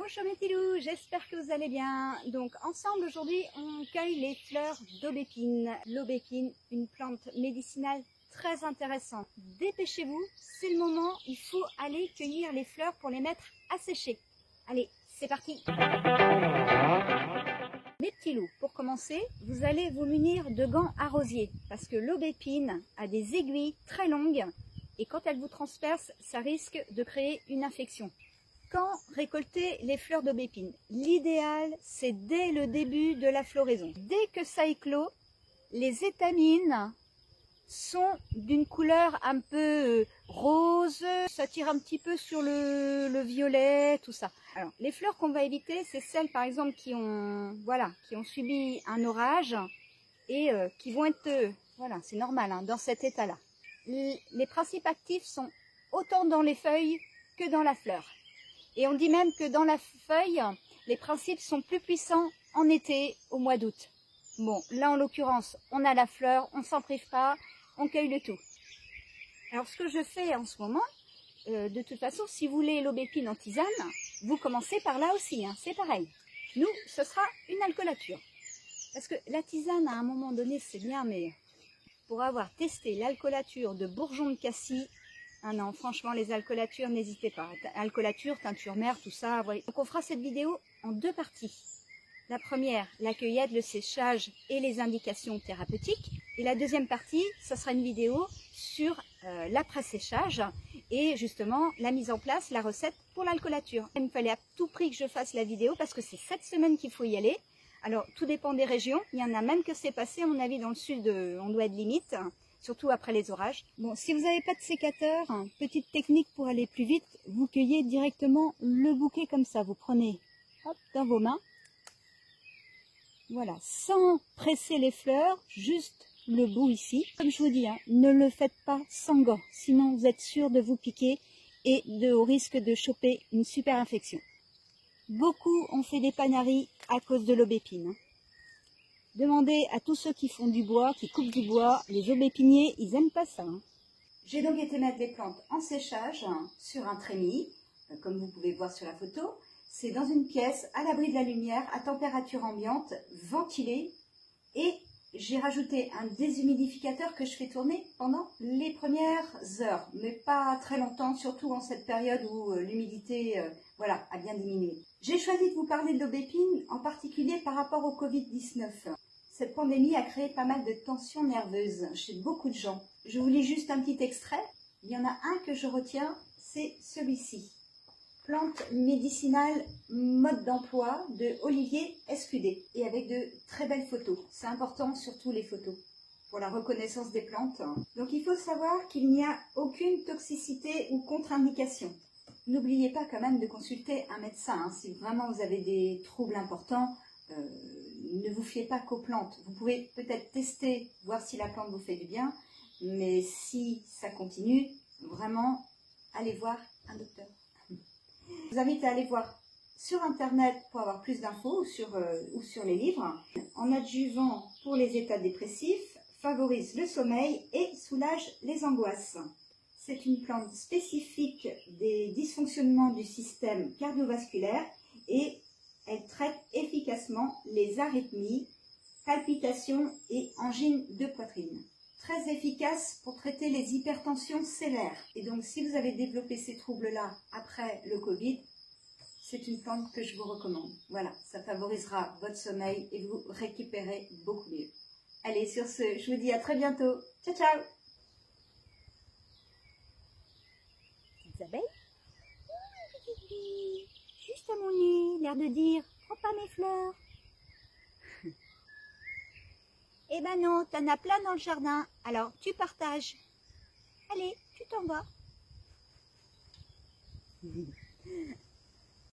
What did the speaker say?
Bonjour mes petits loups, j'espère que vous allez bien. Donc ensemble aujourd'hui on cueille les fleurs d'aubépine. L'aubépine, une plante médicinale très intéressante. Dépêchez-vous, c'est le moment, il faut aller cueillir les fleurs pour les mettre à sécher. Allez, c'est parti. Mes petits loups, pour commencer, vous allez vous munir de gants à rosier parce que l'aubépine a des aiguilles très longues et quand elle vous transperce, ça risque de créer une infection. Quand récolter les fleurs d'aubépine? L'idéal, c'est dès le début de la floraison. Dès que ça éclot, les étamines sont d'une couleur un peu rose, ça tire un petit peu sur le violet, tout ça. Alors, les fleurs qu'on va éviter, c'est celles par exemple qui ont subi un orage et qui vont être, voilà, c'est normal, hein, dans cet état-là. Les principes actifs sont autant dans les feuilles que dans la fleur. Et on dit même que dans la feuille, les principes sont plus puissants en été, au mois d'août. Bon, là en l'occurrence, on a la fleur, on ne s'en prive pas, on cueille le tout. Alors ce que je fais en ce moment, de toute façon, si vous voulez l'aubépine en tisane, vous commencez par là aussi, hein, c'est pareil. Nous, ce sera une alcoolature. Parce que la tisane, à un moment donné, c'est bien, mais pour avoir testé l'alcoolature de bourgeon de cassis, ah non, franchement, les alcoolatures, n'hésitez pas. Alcoolature, teinture mère, tout ça. Voilà. Donc, on fera cette vidéo en deux parties. La première, la cueillette, le séchage et les indications thérapeutiques. Et la deuxième partie, ce sera une vidéo sur l'après-séchage et justement la mise en place, la recette pour l'alcoolature. Il me fallait à tout prix que je fasse la vidéo parce que c'est cette semaine qu'il faut y aller. Alors, tout dépend des régions. Il y en a même que c'est passé, à mon avis, dans le sud, on doit être limite. Surtout après les orages. Bon, si vous n'avez pas de sécateur, petite technique pour aller plus vite, vous cueillez directement le bouquet comme ça. Vous prenez hop, dans vos mains, voilà, sans presser les fleurs, juste le bout ici. Comme je vous dis, hein, ne le faites pas sans gants, sinon vous êtes sûr de vous piquer et au risque de choper une super infection. Beaucoup ont fait des panaries à cause de l'aubépine. Demandez à tous ceux qui font du bois, qui coupent du bois, les aubépiniers, ils n'aiment pas ça. Hein. J'ai donc été mettre les plantes en séchage sur un trémie, comme vous pouvez voir sur la photo. C'est dans une pièce à l'abri de la lumière, à température ambiante, ventilée. Et j'ai rajouté un déshumidificateur que je fais tourner pendant les premières heures, mais pas très longtemps, surtout en cette période où l'humidité a bien diminué. J'ai choisi de vous parler de l'aubépine, en particulier par rapport au Covid-19. Cette pandémie a créé pas mal de tensions nerveuses chez beaucoup de gens. Je vous lis juste un petit extrait. Il y en a un que je retiens, c'est celui-ci. Plante médicinale mode d'emploi de Olivier Escudé et avec de très belles photos. C'est important, surtout les photos, pour la reconnaissance des plantes. Donc il faut savoir qu'il n'y a aucune toxicité ou contre-indication. N'oubliez pas quand même de consulter un médecin. Hein. Si vraiment vous avez des troubles importants, ne vous fiez pas qu'aux plantes. Vous pouvez peut-être tester, voir si la plante vous fait du bien, mais si ça continue, vraiment, allez voir un docteur. Je vous invite à aller voir sur internet pour avoir plus d'infos ou sur les livres. En adjuvant pour les états dépressifs, favorise le sommeil et soulage les angoisses. C'est une plante spécifique des dysfonctionnements du système cardiovasculaire et elle traite efficacement les arythmies, palpitations et angines de poitrine. Très efficace pour traiter les hypertensions sévères. Et donc, si vous avez développé ces troubles-là après le Covid, c'est une plante que je vous recommande. Voilà, ça favorisera votre sommeil et vous récupérez beaucoup mieux. Allez, sur ce, je vous dis à très bientôt. Ciao, ciao! Petites abeilles. Juste à mon nez, l'air de dire, prends pas mes fleurs. Eh ben non, t'en as plein dans le jardin, alors tu partages. Allez, tu t'en vas.